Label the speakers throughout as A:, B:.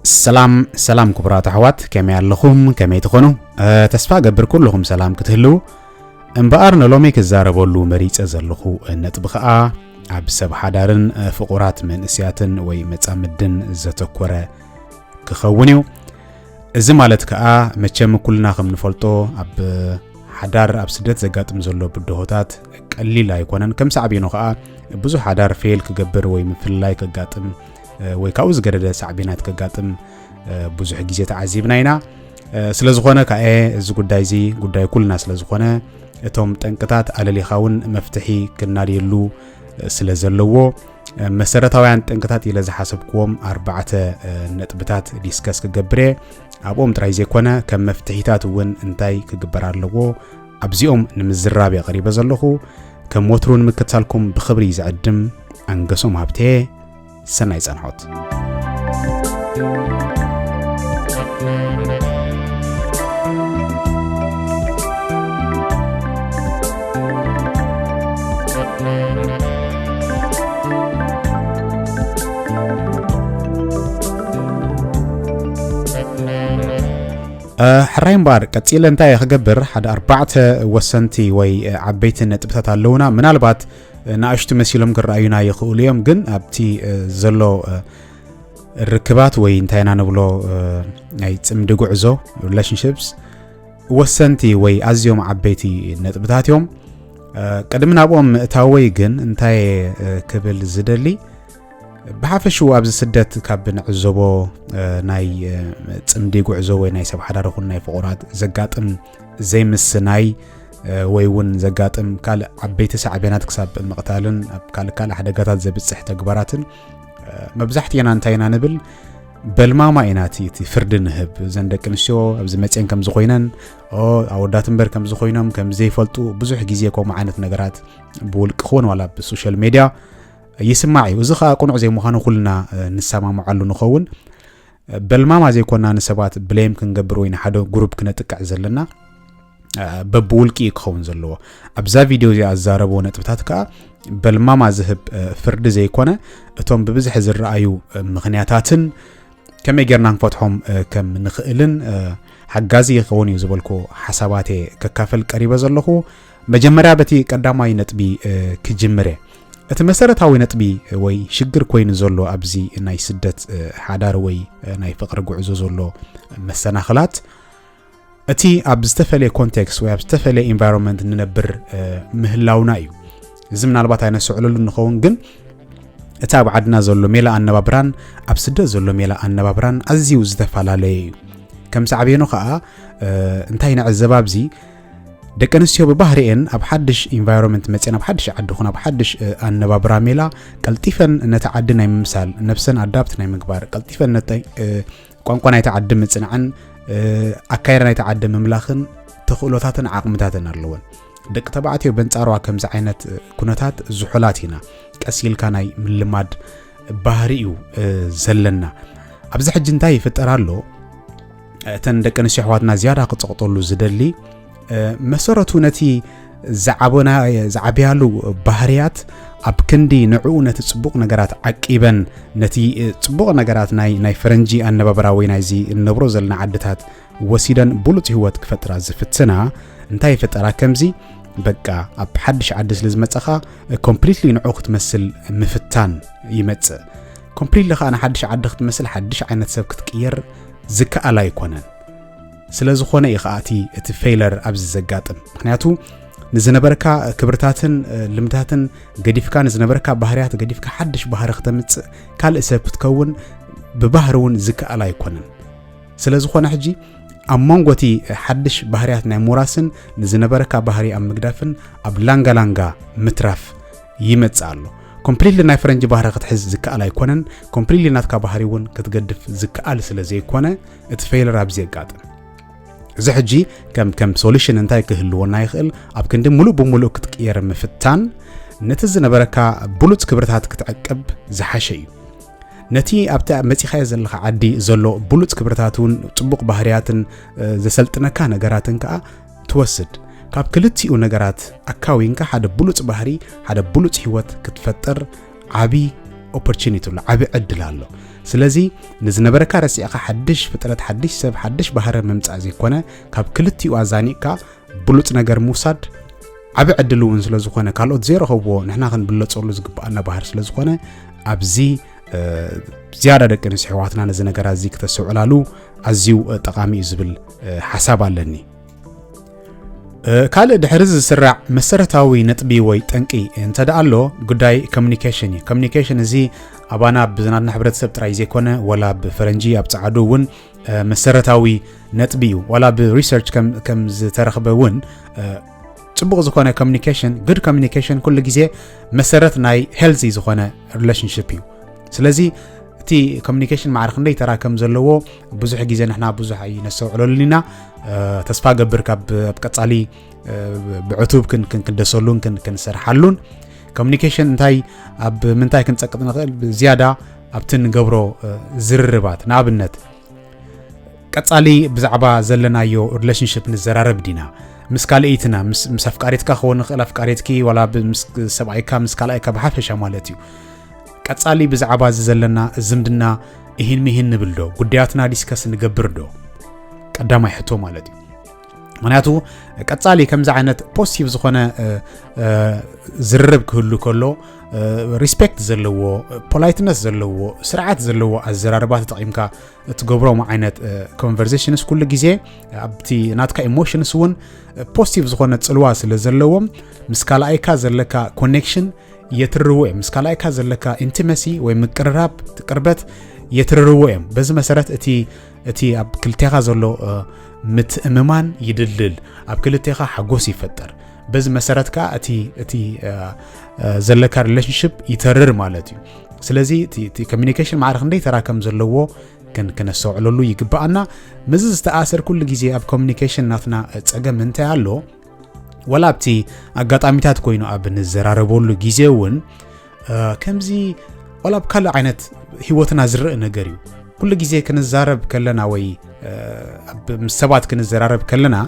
A: سلام كبرات أحوات كمي اللخوم كمي تخونو تسفى قبر كلهم سلام كتهلو انبقارنا لومي كزاربولو مريت أزلخو نتبخاء عبسب حدارن فقرات من اسياتن وي متعمدن زتكورة كخونيو زمالت كأ متشم كلنا خم نفلتو عب حدار عبسدت زقات مزلو بدهوتات قليلا يكونن كم سعبينو كأ بزو حدار فيل كقبر وي مفلاي كقاتم وي كاوز قرده سعبينات كقاتم بزو حجيزة عزيبناينا سلازخونا كأ زو قدايزي قداي كلنا سلازخونا اتوم تنكتات على اللي خاون مفتحي كناريلو سلازلوو مسارتاوያን تنكتات إلى زحسبكم 4 نطبታት ዲስከስ كقبره أبوم ترايزي كونا كم مفتحيتات ون انتاي كقبر اللوو أبزيهم نمزرابي قريبا زلخو كم وترون مكتالكم بخبري زعدم أنقسم هابته سنة يزانحوت حرايم بار كتيل انتاي خقبر حد 4 وسنتي وي عبيت نطبታት اللونا منالبات ناشت مسيلم كراينا يخوليم جن ابتي زلو الركبات وي انتاينا نبلو اي صمد غعزو relationships وسنتي وي ازيوم عبيتي نطبታትዮም قدمنا ابوم تاوي جن انتاي كبل زدلي بحافشو أبز سدت كابن عزبو ناي تمدي قعزو ناي سب حدارخون ناي فقرات زقاتم زي مسناي ويون زقاتم كال عبيت سعبينات كساب مقتالن كال حدقاتات زي بتصح تقبراتن مبزحتي أنا انتاينا نبل بالماما إناتي فرد نهب زندك نشو أبز متين كم زخوينن أو داتنبر كم زخوينم كم زي فلتو بزح جيزيكو معانت نقرات بولك خون ولا بالسوشيال ميديا يسمعي وزخا قنع زي مخانو كلنا نسمع معلو نخون بالماما زي كنا نسبات بليم كنقبرو ين حدو جروب كنتقع زلنا ببولكي يخون زلو ابزا فيديو زي ازاربو نطبتاتكا بالماما زهب فرد زي كنا اتوم ببزح زرأيو مغنياتاتن كم يقرنا نفتحهم كم نخئلن حقازي يخون يزبلكو حساباتي ككافل قريبا زلخو مجمرا بتي قداماي نطبي كجمره اتمسرتاوي نطبي وي شجر كوين زولو ابزي ناي سدت حدار وي ناي فقر غعزو زولو مسناخلات اتي ابزتفلي كونتكست وي ابزتفلي انفايرمنت ننبر مهلاونا ايو زمنا البات اينا سعللو نخون جن اتاب عدنا زولو ميلا انبابران ابسد زولو ميلا انبابران ازيو زتفالالي كم سعبينو خا انتاينا عزبابزي دكانسيو ببحرين اب حدش environment متينا بحدش عدخنا بحدش انبابرا ميلا قلطيفن نتعدنا يمثال نفسن ادابت ناي مغبار قلطيفن نتاي قانقنا يتعدم مصنعن اكايرنا يتعدم مملاخن تخلوتاتن عقمتاتن اللون دك تبعتي بنصاروا كمز عينت كنتات زحلاتينا قسيل كاناي ملماد بحريو زلنا ابز حج انتاي فطرالو تن دكانسيو حواتنا زياده قصقطلو زدلي مسرتو نتي زعبونا زعبيالو بحريات اب كندي نعو نتي صبوق نغرات عقيبن نتي صبوق نغرات ناي فرنجي انبابرا وي ناي زي نبرو زلنا عدتات وسيدن بولت هوت كفترا زفتنا انتاي فترا كمزي بقى اب حدش عدس لزمصخا كومبليتلي نعو كتمثل مفتان يمص كومبليتلي انا حدش عدخ تمثل حدش عينت سب كتقير زكا لا يكونن ስለዝኾነ ይኻቲ እቲ ፌለር ኣብዝ ዘጋጥም ምክንያቱ ንዝነበርካ ክብርታትን ልምዳትን ገዲፍካ ንዝነበርካ ባህሪያት ገዲፍካ ሓድሽ ባህሪ ከተምጽ ካልእ ሰብ ክትከውን ብባህሩን ዝከኣላ ይኮነን ስለዝኾነ ሕጂ ኣሞንጎቲ ሓድሽ ባህሪያት ናይ ሞራስን ንዝነበርካ ባህሪ ኣብ ምግዳፍን ኣብ ላንጋላንጋ ምትራፍ ይመጽ ኣሎ ኮምፕሊትሊ ናይ ፍረንጅ ባህሪ ክትሕዝ ዝከኣላ ይኮነን ኮምፕሊትሊ ናትካ ባህሪውን ክትገድፍ ዝከኣል ስለዘይኮነ እቲ ፌለር ኣብዝ ዘጋጥም زحجي كم سوليوشن انتاي كهلونا يخل اب كندي ملو بملو كتقير مفتان نتز نبركا بلوت كبرتات كتعقب زحشي نتي ابتا متي خاي زلخ عدي زلو بلوت كبرتاتون طبق بحرياتن زسلطنكا نغراتن كا توسد كاب كلتيو نغرات اكاوينكا حدا بلوت بحري حدا بلوت هيوت كتفطر عبي opportunity لا عبي عدلالو ስለዚህ ንዝነበረካ ረሲዕካ ሓድሽ ፍጥረት ሓድሽ ሰብ ሓድሽ ባህረ መምጻእ ዘይኮነ ካብ ክልቲኡ ኣዛኒቕካ ብሉጽ ነገር ምውሳድ ዓብ ዕድል እውን ስለ ዝኾነ ካልኦት ዘይረኸብዎ ንሕና ክንብለጸሉ ዝግባአና ባህር ስለ ዝኾነ ኣብዚ ዝያዳ ደቂ ኣንስትዮ ኣሕዋትና ነዚ ነገር እዚ ክተሰውዕላሉ ኣዝዩ ጠቃሚ እዩ ዝብል ሓሳብ ኣለኒ ካልእ ድሕሪ ዝስራዕ መሰረታዊ ነጥቢ ወይ ጠንቂ እንተደኣ ኣሎ ጉዳይ ኮሙኒኬሽን እዩ ኮሙኒኬሽን እዚ ኣባና ብዝናድና ሕብረተሰብ ጥራይ ዘይኮነ ወላ ብፈረንጂ ኣብ ጻዕዱ እውን መሰረታዊ ነጥቢ እዩ ወላ ብሪሰርች ከም ዝተረኸበ እውን ጽቡቕ ዝኾነ ኮሙኒኬሽን ጉድ ኮሙኒኬሽን ኩሉ ግዜ መሰረት ናይ ሄልዚ ዝኾነ ሪሌሽንሺፕ እዩ ስለዚ እቲ ኮሙኒኬሽን ማዕርክ እንደይ ተራከም ዘለዎ ብዙሕ ግዜ ንሕና ብዙሕ ይነሰውዕለሉና ተስፋ ገብር ካብ ቀጻሊ ብዕቱብ ክንደሰሉን ክንሰርሓሉን ኮሙኒኬሽን እንታይ ኣብ ምንታይ ክንጸቅጥ ንኽእል ዝያዳ ኣብቲ ንገብሮ ዝርርባት ንኣብነት ቀጻሊ ብዛዕባ ዘለናዮ ሪሌሽንሺፕ ንዘራረብ ዲና ምስ ካልእይትና ምስ ኣፍቃሪትካ ክኸውን ንኽእል ኣፍቃሪትኪ ወላ ምስ ሰብኣይካ ምስ ካልኣይካ ብሓፈሻ ማለት እዩ ቀጻሊ ብዛዕባ ዘለና ዝምድና ይህን ምሂን ንብልዶ ጉዳያትና ዲስከስ ንገብር ዶ ቀዳማይ ሕቶ ማለት እዩ ምክንያቱ ቀጻሊ ከምዚ ዓይነት ፖዚቲቭ ዝኾነ ዝርርብ ክህሉ ከሎ ሪስፔክት ዘለዎ ፖላይትነስ ዘለዎ ስርዓት ዘለዎ ኣዘራርባት ተጠቂምካ እትገብሮም ዓይነት ኮንቨርሴሽንስ ኩሉ ግዜ ኣብቲ ናትካ ኢሞሽንስ እውን ፖዚቲቭ ዝኾነ ጽልዋ ስለ ዘለዎም ምስ ካልኣይካ ዘለካ ኮኔክሽን የትርርዎ እዮም ምስ ካልኣይካ ዘለካ ኢንቲመሲ ወይ ምቅርራብ ቅርበት የትርርዎ እዮም በዚ መሰረት እቲ ኣብ ክልቴኻ ዘሎ ምትእምማን ይድልል ኣብ ክልቴኻ ሓጎስ ይፈጠር በዚ መሰረት ካ እቲ ዘለካ ሪሌሽንሺፕ ይተርር ማለት እዩ ስለዚ እቲ ኮሙኒኬሽን ማዕርክ እንደይ ተራከም ዘለዎ ከነሰውዕለሉ ይግባአና ምዝ ዝተኣሰር ኩሉ ግዜ ኣብ ኮሙኒኬሽን ናትና ጸገም እንታይ ኣሎ ወላ ኣብቲ ኣጋጣሚታት ኮይኑ ኣብ ንዘራረበሉ ግዜ እውን ከምዚ ወላ ብካልእ ዓይነት ህይወትና ዝርእ ነገር እዩ ኩሉ ግዜ ክንዛረብ ከለና ወይ ምስ ሰባት ክንዘራረብ ከለና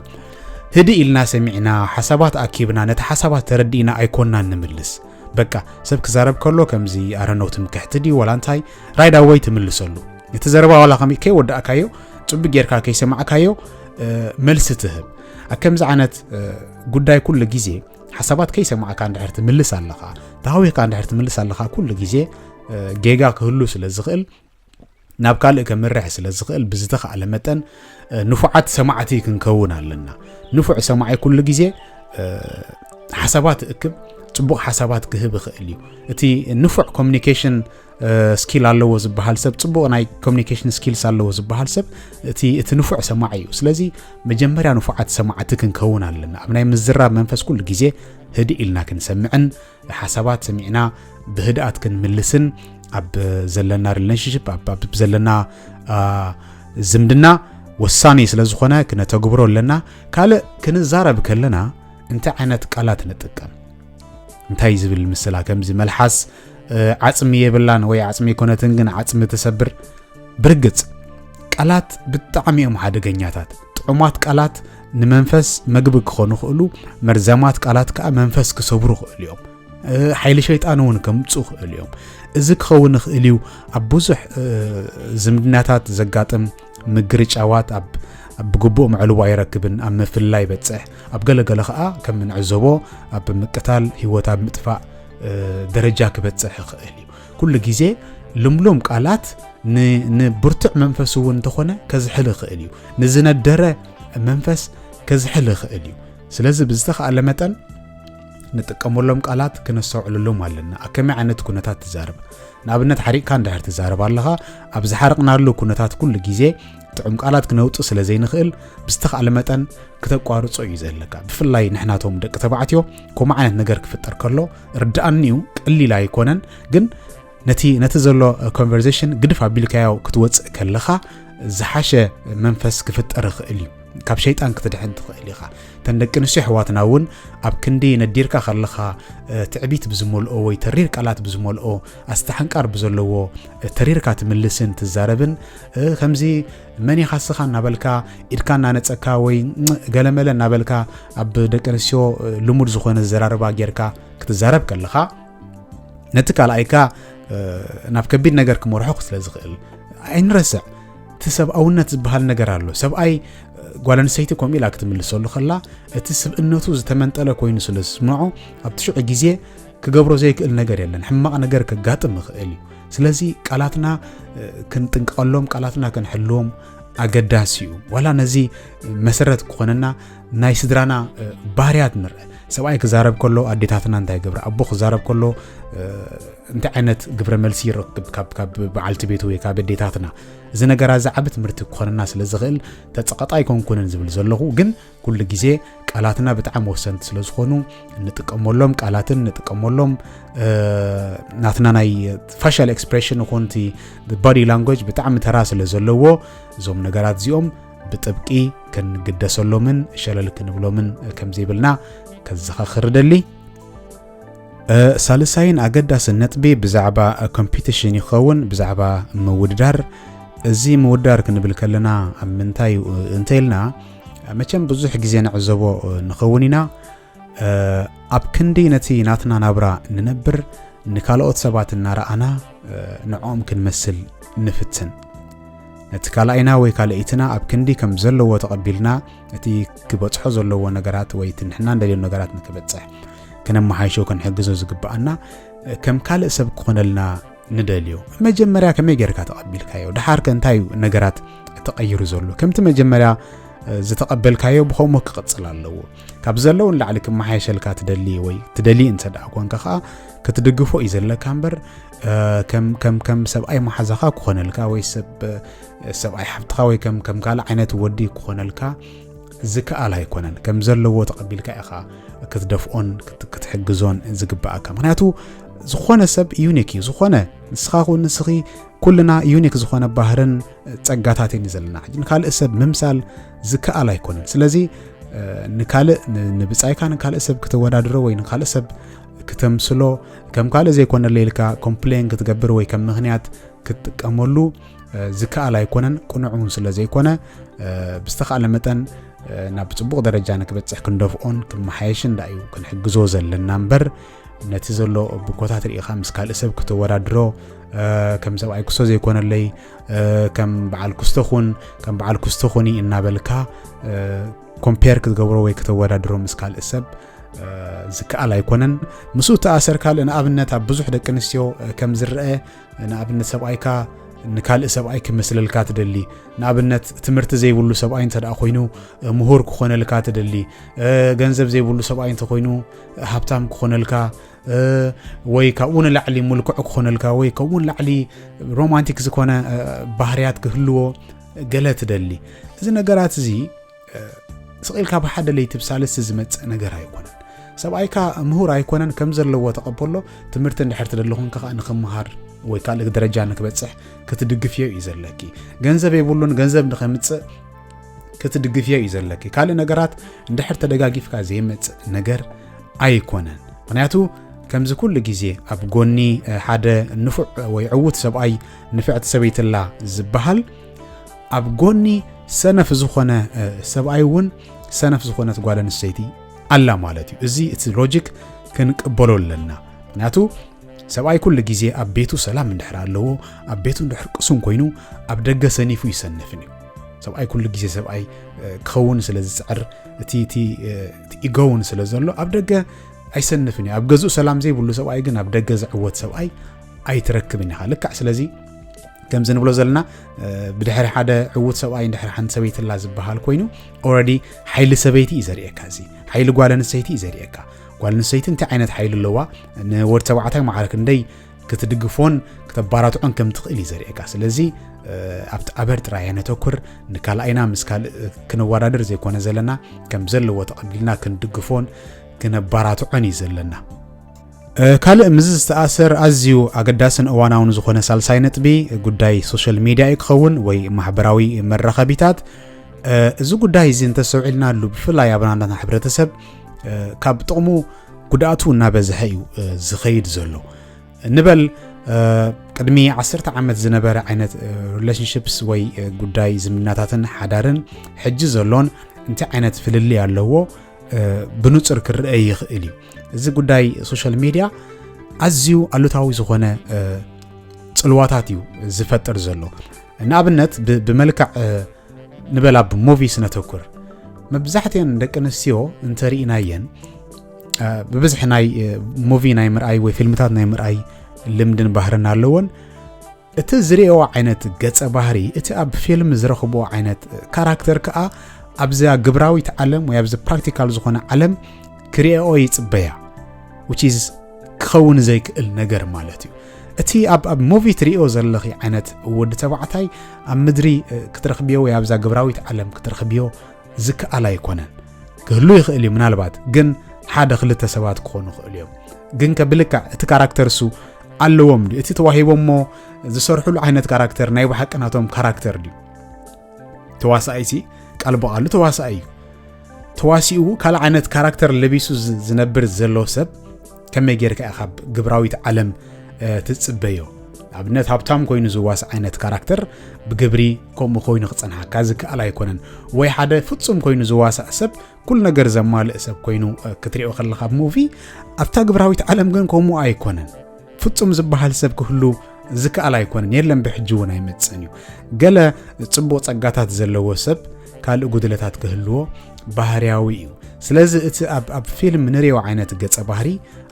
A: ህዲ ኢልና ሰሚዕና ሓሳባት ኣኪብና ነቲ ሓሳባት ተረዲእና ኣይኮንና ንምልስ በቃ ሰብ ክዛረብ ከሎ ከምዚ ኣረኖት ምክሕትዲ ወላ እንታይ ራይዳ ወይ ትምልሰሉ እቲ ዘረባ ወላ ከይ ወዳእካዮ ጽቡቕ ጌርካ ከይሰማዕካዮ መልስ ትህብ ከምዚ ዓይነት ጉዳይ ኩሉ ግዜ ሓሳባት ከይሰማዕካ እንድሕር ትምልስ ኣለኻ ታዊካ እንድሕር ትምልስ ኣለኻ ኩሉ ግዜ ጌጋ ክህሉ ስለ ዝኽእል ናብ ካልእ ከምርሕ ስለ ዝኽእል ብዝተኻለ መጠን ንፉዓት ሰማዕቲ ክንከውን ኣለና ንፉዕ ሰማዓይ ኩሉ ግዜ ሓሳባት እክብ ጽቡቕ ሓሳባት ክህብ ይኽእል እዩ እቲ ንፉዕ ኮሙኒኬሽን ስኪል ኣለዎ ዝበሃል ሰብ ጽቡቕ ናይ ኮሙኒኬሽን ስኪልስ ኣለዎ ዝበሃል ሰብ እቲ ንፉዕ ሰማዕ እዩ ስለዚ መጀመርያ ንፉዓት ሰማዕቲ ክንከውን ኣለና ኣብ ናይ ምዝራብ መንፈስ ኩሉ ግዜ ህዲ ኢልና ክንሰምዕን ሓሳባት ሰሚዕና ብህድኣት ክንምልስን ኣብ ዘለና ሪሌሽንሺፕ ኣብ ዘለና ዝምድና ወሳኒ ስለ ዝኾነ ክነተግብሮ ኣለና ካልእ ክንዛረብ ከለና እንታይ ዓይነት ቃላት ንጥቀም እንታይ ዝብል ምስላ ከምዚ መልሓስ ዓጽሚ የብላን ወይ ዓጽሚ ኮነትን ግን ዓጽሚ ተሰብር ብርግጽ ቃላት ብጣዕሚ እዮም ሓደገኛታት ጥዑማት ቃላት ንመንፈስ መግቢ ክኾኑ ይኽእሉ መርዛማት ቃላት ከዓ መንፈስ ክሰብሩ ይኽእሉ እዮም ሓይሊ ሸይጣን እውን ከምጽኡ ይኽእሉ እዮም እዚ ክኸውን ይኽእል እዩ ኣብ ብዙሕ ዝምድናታት ዘጋጥም ምግርጫዋት ኣብ ብግቡእ ምዕልዋ ይረክብን ኣብ ምፍላይ በጽሕ ኣብ ገለገለ ከዓ ከም ንዕዘቦ ኣብ ምቅታል ህይወት ኣብ ምጥፋእ ደረጃ ክበጽሕ ይኽእል እዩ ኩሉ ግዜ ልምሎም ቃላት ንብርቱዕ መንፈስ እውን ተኾነ ከዝሕል ይኽእል እዩ ንዝነደረ መንፈስ ከዝሕል ይኽእል እዩ ስለዚ ብዝተኻለ መጠን ንጥቀመሎም ቃላት ክነሰውዕለሎም ኣለና ከመይ ዓይነት ኩነታት ትዛረብ ንኣብነት ሓሪቕካ እንድሕር ትዛረብ ኣለኻ ኣብ ዝሓርቕናሉ ኩነታት ኩሉ ግዜ ጥዑም ቃላት ክነውጡ ስለ ዘይንኽእል ብዝተኻለ መጠን ክተቋርጾ እዩ ዘለካ ብፍላይ ንሕናቶም ደቂ ተባዕትዮ ከምኡ ዓይነት ነገር ክፍጠር ከሎ ርዳእኒኡ ቀሊል ኣይኮነን ግን ነቲ ዘሎ ኮንቨርሴሽን ግድፍ ኣቢልካዮ ክትወፅእ ከለኻ ዝሓሸ መንፈስ ክፍጠር ይኽእል እዩ ካብ ሸይጣን ክትድሕን ትኽእል ኢኻ ተንደቂ ንስዮ ኣሕዋትና እውን ኣብ ክንዲ ነዲርካ ከለኻ ትዕቢት ብዝመልኦ ወይ ተሪር ቃላት ብዝመልኦ ኣስተሓንቃር ብዘለዎ ተሪርካ ትምልስን ትዛረብን ከምዚ መን ይኻስኻ እናበልካ ኢድካ እናነፀካ ወይ ገለመለ እናበልካ ኣብ ደቂ ንስዮ ልሙድ ዝኾነ ዘራርባ ጌርካ ክትዛረብ ከለኻ ነቲ ካልኣይካ ናብ ከቢድ ነገር ክመርሖ ስለ ዝኽእል ኣይንረስዕ ተሰብኣውነት ዝበሃል ነገር ኣሎ ሰብኣይ ጓለንሰይቲ ኮም ኢላ ክትምልሰሉ ኸላ እቲ ስብእነቱ ዝተመንጠለ ኮይኑ ስለ ዝስምዖ ኣብ ትሽዑ ግዜ ክገብሮ ዘይክእል ነገር የለን ሕማቕ ነገር ከጋጥም ይኽእል እዩ ስለዚ ቃላትና ክንጥንቀቐሎም ቃላትና ክንሕልዎም ኣገዳሲ እዩ ዋላ ነዚ መሰረት ክኾነና ናይ ስድራና ባህርያት ንርአ ሰብኣይ ክዛረብ ከሎ ኣዴታትና እንታይ ገብረ ኣቦ ክዛረብ ከሎ እንታይ ዓይነት ግብረ መልሲ ይረክብ ካብ በዓልቲ ቤቱ ወይ ካብ ኣዴታትና እዚ ነገራት ዝዓቢ ትምህርቲ ክኾነና ስለ ዝኽእል ተጸቀጣይ ኮንኩንን ዝብል ዘለኹ ግን ኩሉ ግዜ ቃላትና ብጣዕሚ ወሰንቲ ስለ ዝኾኑ ንጥቀመሎም ቃላትን ንጥቀመሎም ናትና ናይ ፋሻል ኤክስፕሬሽን ኮንቲ ቦዲ ላንጉዌጅ ብጣዕሚ ተራ ስለ ዘለዎ እዞም ነገራት እዚኦም ብጥብቂ ክንግደሰሎምን ሸለል ክንብሎምን ከም ዘይብልና ከዘኻኽር ደሊ ሳልሳይን ኣገዳስን ነጥቢ ብዛዕባ ኮምፒቲሽን ይኸውን ብዛዕባ ምውድዳር እዚ ምውድዳር ክንብል ከለና ኣብ ምንታይ እንተይልና መቸም ብዙሕ ግዜ ንዕዘቦ ንኸውን ኢና ኣብ ክንዲ ነቲ ናትና ናብራ ንነብር ንካልኦት ሰባት እናረኣና ንዖም ክንመስል ንፍትን ነቲ ካልኣይና ወይ ካልአይትና ኣብ ክንዲ ከም ዘለዎ ተቐቢልና እቲ ክበፅሖ ዘለዎ ነገራት ወይ ትንሕና እንደልዮ ነገራት ንክበፅሕ كنمحايشو كنحجزو زغبانا كم كالئ سب كخونلنا ندليو مجمريا كمي غيركا تقبلكايو دحار كنتاي نغرات تقيرو زلو كمت مجمريا زتقبلكايو بخومو كقصل اللو كاب زلو لعلك محايشلكا تدلي وي تدلي انت دا كونكا كتدغفو يزلك امبر كم سب اي محزخا كخونلكا وي سب اي حبتخا وي كم كال عينت ودي كخونلكا زكاء لا يكونن كم زلو تقبلكا اخا كتدفون كتحجزون زغباكا معناتو زخونه سب يونيك زخونه نسخاو نسخي كلنا يونيك زخونه باهرن صغاتاتين يزلنا حجن كال سب ممثال زكاء لا يكونن سلازي نكال نبصايكا نكال سب كتودادرو وين نكال سب كتمسلو كم كال زي يكون ليلكا كومبلين كتغبر وي كم مخنيات كتقملو زكاء لا يكونن قنعون سلازي يكونه بستخال متن ናብ ጽቡቕ ደረጃ ንክበጽሕ ክንደፍኦን ክመሓየሽን ዳዩ ክንሕግዞ ዘለና እምበር ነቲ ዘሎ ብኮታት ርኢኻ ምስ ካልእ ሰብ ክትወዳድሮ ከም ሰብኣይ ክሶ ዘይኮነለይ ከም በዓል ክስተኹን ከም በዓል ክስተኹኒ እናበልካ ኮምፔር ክትገብሮ ወይ ክትወዳድሮ ምስ ካልእ ሰብ ዝከኣል ኣይኮነን ምስኡ ተኣሰር ካልእ ንኣብነት ኣብ ብዙሕ ደቂ ኣንስትዮ ከም ዝርአ ንኣብነት ሰብኣይካ نكال سبعي كمثل الكاتدلي نابنت تمرت زي بقولو سبعين تدا خوينو مهور كخون الكاتدلي جنزب زي بقولو سبعين تخوينو هبتام كخون الكا وي كون لعلي ملك كخون الكا وي كون لعلي رومانتيك زكونا بحريات كهلو جلت دلي إذا نجارات زي سقيل كاب حدا اللي تبسالس زمت نجارة يكون سبعي كا مهور يكونن كم زر لو تقبله تمرت نحرت دلهم كخا نخم مهار ወይ ካልእ ደረጃ ንክበጽሕ ክትድግፍዮ ይዘለኪ ገንዘብ ይብሉን ገንዘብ ንኸምጽእ ክትድግፍዮ ይዘለኪ ካልእ ነገራት እንድሕር ተደጋጊፍካ ዘይመጽ ነገር ኣይኮነን ምክንያቱ ከምዚ ኩሉ ግዜ ኣብ ጎኒ ሓደ ንፉዕ ወይ ዕውት ሰብኣይ ንፍዕቲ ሰበይትላ ዝበሃል ኣብ ጎኒ ሰነፍ ዝኾነ ሰብኣይ እውን ሰነፍ ዝኾነት ጓል ኣንስተይቲ ኣላ ማለት እዩ እዚ እቲ ሎጂክ ክንቅበሎ ኣለና ምክንያቱ سبعي كل جزء أبيتو سلام من دحر الله أبيتو دحر قسم كوينو أبدج سنيفو يسنفني سبعي كل جزء سبعي كون سلز سعر تي يجون سلز الله أبدج يسنفني أبجزو سلام زي بقول سبعي جن أبدج زعوت سبعي أي تركبني حالك عسلزي كم زين بقول زلنا بدحر حدا عوت سبعي دحر حن سبيت اللازم بحال كوينو already حيل سبيتي يزريك هذي حيل قالن سيتي يزريك قال نسيت انت عينت حيل اللوا نور تبعتك معارك ندي كتدقفون كتباراتو عن كم تقلي زريقا سلازي ابرت رايانه تكر نكال اينا مسكال كنوادر زي كونه زلنا كم زلو تقبلنا كندقفون كنباراتو عني زلنا كال مزز تاثر ازيو اقداسن اواناون زخونه سالساي نطبي غداي سوشيال ميديا يكون وي محبراوي مرخبيتات ازو غداي زين تسوعلنا لو بفلاي ابنانا حبرتسب كاب طقمو قداتو نابزحيو زخيد زلو نبل قدمي 10 عامت زنبره عينت ريليشنشيبس وي قداي زمناتاتن حدارن حج زلون انت عينت فللي يالو بنصر كرئي يخيلي እዚ ጉዳይ ሶሻል ሚዲያ ኣዝዩ ኣሉታዊ ዝኾነ ጽልዋታት እዩ ዝፈጥር ዘሎ ንኣብነት ብመልክዕ ንበላ ብሙቪስ ነተኩር መብዛሕትአን ደቂ ኣንስትዮ እንተሪእናየን ብብዝሕ ናይ ሙቪ ናይ ምርኣይ ወይ ፊልምታት ናይ ምርኣይ ልምድን ባህርን ኣለዎን እቲ ዝሪኦ ዓይነት ገጸ ባህሪ እቲ ኣብ ፊልም ዝረኽቦ ዓይነት ካራክተር ከዓ ኣብዚ ግብራዊት ዓለም ወይ ኣብዚ ፕራክቲካል ዝኾነ ዓለም ክሪኦ ይጽበያ which is ክኸውን ዘይክእል ነገር ማለት እዩ እቲ ኣብ ሙቪ ትሪኦ ዘለኺ ዓይነት ወዲ ተባዕታይ ኣብ ምድሪ ክትረኽቢዮ ወይ ኣብዛ ግብራዊት ዓለም ክትረኽቢዮ ዝከኣል ኣይኮነን ክህሉ ይኽእል እዩ ምናልባት ግን ሓደ ክልተ ሰባት ክኾኑ ይኽእሉ እዮም ግን ከብልክዕ እቲ ካራክተር እሱ ኣለዎም እቲ ተዋሂቦሞ ዝሰርሑሉ ዓይነት ካራክተር ናይ ባሕቅናቶም ካራክተር ድዩ ተዋሳኢሲ ቃል በቃሉ ተዋሳኢ ተዋሲኡ ካልእ ዓይነት ካራክተር ለቢሱ ዝነብር ዘሎ ሰብ ከመይ ጌርካ ካብ ግብራዊት ዓለም ትጽበዮ ኣብነት ሃብታም ኮይኑ ዝዋስ ዓይነት ካራክተር ብግብሪ ከምኡ ኮይኑ ክጸንሓካ ዝከኣል ኣይኮነን ወይ ሓደ ፍጹም ኮይኑ ዝዋስ ሰብ ኩል ነገር ዘማልእ ሰብ ኮይኑ ክትሪኦ ከለኻ ሙቪ ኣብታ ግብራዊት ዓለም ግን ከምኡ ኣይኮነን ፍጹም ዝበሃል ሰብ ክህሉ ዝከኣል ኣይኮነን የለን ብሕጂ እውን ኣይመጽን እዩ ገለ ጽቡቕ ጸጋታት ዘለዎ ሰብ ካልእ ጉድለታት ክህልዎ ባህርያዊ እዩ ስለዚ እቲ ኣብ ፊልም ንሪኦ ዓይነት ገጸ ባህሪ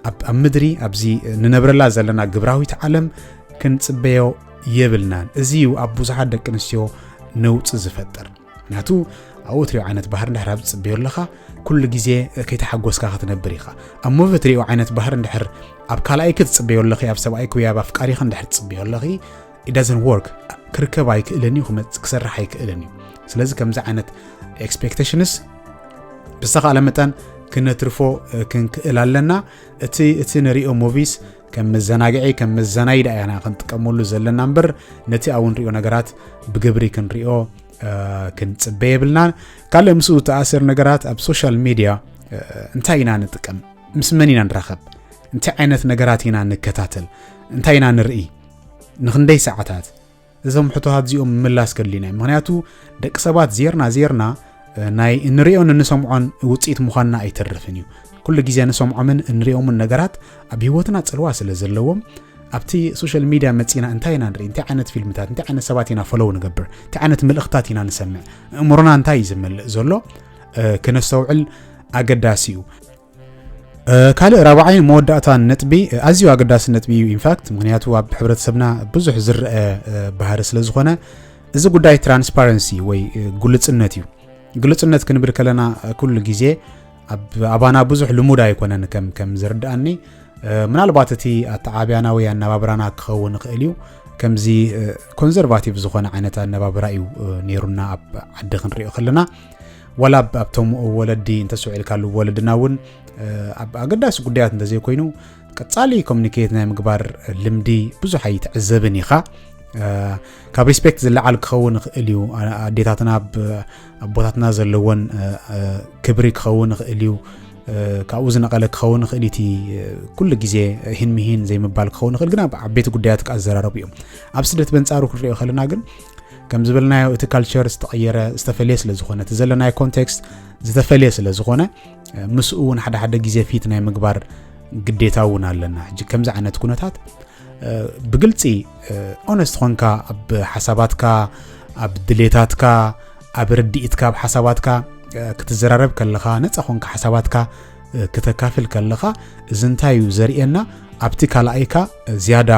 A: ኣብ ምድሪ ኣብዚ ንነብረላ ዘለና ግብራዊት ዓለም ክንጽበዮ የብልናን እዚዩ ኣብ ብዙሓት ደቂ ኣንስትዮ ነውፅ ዝፈጥር ምክንያቱ ኣብኡ ትሪኦ ዓይነት ባህሪ እንድሕር ኣብ ዝጽበዮ ኣለኻ ኩሉ ግዜ ከይተሓጎስካ ክትነብር ኢኻ ኣብ ሙቪ ትሪኦ ዓይነት ባህሪ እንድሕር ኣብ ካልኣይ ክትጽበዮ ኣለኺ ኣብ ሰብኣይ ክያ ኣብ ኣፍቃሪኻ እንድሕር ትጽበዮ ኣለኺ it doesn't work ክርከብ ኣይክእልን እዩ ክሰርሕ ኣይክእልን እዩ ስለዚ ከምዚ ዓይነት ኤክስፔክቴሽንስ ብዝተኻለ መጠን ክነትርፎ ክንክእል ኣለና እቲ ንሪኦ ሙቪስ ከም መዘናግዒ ከም መዘናይዳ ኢና ክንጥቀመሉ ዘለና እምበር ነቲ ኣብኡ ንሪኦ ነገራት ብግብሪ ክንሪኦ ክንጽበ የብልናን ካልእ ምስኡ ተኣሰር ነገራት ኣብ ሶሻል ሚድያ እንታይ ኢና ንጥቀም ምስ መን ኢና ንራኸብ እንታይ ዓይነት ነገራት ኢና ንከታተል እንታይ ኢና ንርኢ ንክንደይ ሰዓታት እዞም ሕቶታት እዚኦም ምላስ ከድሊና ምክንያቱ ደቂ ሰባት ዜርና ናይ እንሪኦን እንሰምዖን ውጽኢት ምዃንና ኣይተርፍን እዩ ኩሉ ግዜ ንሰምዖምን እንሪኦምን ነገራት ኣብ ህይወትና ጽልዋ ስለ ዘለዎም ኣብቲ ሶሻል ሚድያ መጺና እንታይ ኢና ንርኢ እንታይ ዓይነት ፊልምታት እንታይ ዓይነት ሰባት ኢና ፎሎው ንገብር እንታይ ዓይነት መልእኽታት ኢና ንሰምዕ እምሮና እንታይ ዝመልእ ዘሎ ክነስተውዕል ኣገዳሲ እዩ ካልእ ራብዓይ መወዳእታ ነጥቢ ኣዝዩ ኣገዳሲ ነጥቢ እዩ ኢንፋክት ምክንያቱ ኣብ ሕብረተሰብና ብዙሕ ዝርአ ባህሪ ስለ ዝኾነ እዚ ጉዳይ ትራንስፓረንሲ ወይ ግልጽነት እዩ ግልጽነት ክንብል ከለና ኩሉ ግዜ ኣባና ብዙሕ ልሙድ ኣይኮነን ከም ዝርዳእኒ ምናልባት እቲ ኣተዓብያና ወይ ኣነባብራና ክኸውን ይኽእል እዩ ከምዚ ኮንዘርቫቲቭ ዝኾነ ዓይነት ኣነባብራ እዩ ነይሩና ኣብ ዓዲ ክንሪኦ ከለና ወላ ኣብቶም ወለዲ እንተስውዒልካሉ ወለድና እውን ኣብ ኣገዳሲ ጉዳያት እንደዘይ ኮይኑ ቀጻሊ ኮሚኒኬት ናይ ምግባር ልምዲ ብዙሕ ኣይትዕዘብን ኢኻ ካብ ሪስፔክት ዝለዓል ክኸውን ይኽእል እዩ ኣዴታትና ኣቦታትና ዘለዎን ክብሪ ክኸውን ይኽእል እዩ ካብኡ ዝነቐለ ክኸውን ይኽእል እቲ ኩሉ ግዜ ህንሚሂን ዘይምባል ክኸውን ይኽእል ግን ኣብ ዓበይቲ ጉዳያት ከኣዘራረቡ እዮም ኣብ ስደት በንጻሩ ክንሪኦ ከለና ግን ከም ዝበልናዮ እቲ ካልቸር ዝተቐየረ ዝተፈልየ ስለ ዝኾነ እቲ ዘለናዮ ኮንቴክስት ዝተፈልየ ስለ ዝኾነ ምስኡ እውን ሓደ ግዜ ፊት ናይ ምግባር ግዴታ እውን ኣለና ሕጂ ከምዚ ዓይነት ኩነታት ብግልጺ ኦነስት ኾንካ ኣብ ሓሳባትካ ኣብ ድሌታትካ ኣብ ርድኢትካ ኣብ ሓሳባትካ ክትዘራረብ ከለኻ ነፃ ኾንካ ሓሳባትካ ክተካፍል ከለኻ እዚ እንታይ እዩ ዘርእየና ኣብቲ ካልኣይካ ዝያዳ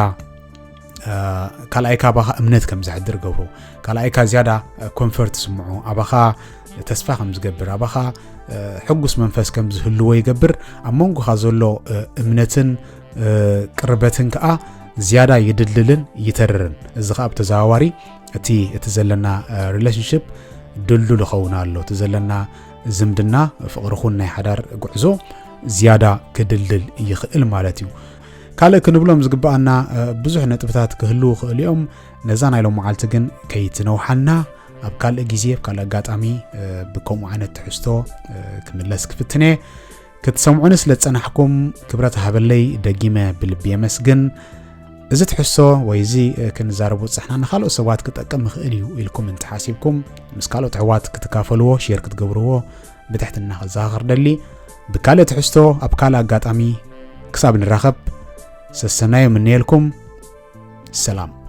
A: ካልኣይካ ኣባኻ እምነት ከም ዝሕድር ገብሮ ካልኣይካ ዝያዳ ኮንፈርት ስምዖ ኣባኻ ተስፋ ከም ዝገብር ኣባኻ ሕጉስ መንፈስ ከም ዝህልዎ ይገብር ኣብ መንጎኻ ዘሎ እምነትን ቅርበትን ከዓ ዝያዳ ይድልልን ይተርርን እዚ ከዓ ብተዘዋዋሪ እቲ ዘለና ሪሌሽንሺፕ ድልዱል ይኸውን ኣሎ እቲ ዘለና ዝምድና ፍቕርኹን ናይ ሓዳር ጉዕዞ ዝያዳ ክድልድል ይኽእል ማለት እዩ ካልእ ክንብሎም ዝግባአና ብዙሕ ነጥብታት ክህልው ይኽእሉ እዮም ነዛ ናይ ሎም መዓልቲ ግን ከይትነውሓና ኣብ ካልእ ግዜ ኣብ ካልእ ኣጋጣሚ ብከምኡ ዓይነት ትሕዝቶ ክምለስ ክፍትነ ክትሰምዑን ስለ ዝጸናሕኩም ክብረት ሃበለይ ደጊመ ብልቢ የመስግን እዚ ትሕዝቶ ወይ እዚ ክንዛረቡ ጽሕና ንኻልኦት ሰባት ክጠቅም ይኽእል እዩ ኢልኩም እንትሓሲብኩም ምስ ካልኦት ኣሕዋት ክትካፈልዎ ሼር ክትገብርዎ ብትሕትና ክዘኻኽር ደሊ ብካልእ ትሕዝቶ ኣብ ካልእ ኣጋጣሚ ክሳብ ንራኸብ ሰሰናዮ ምንየልኩም ሰላም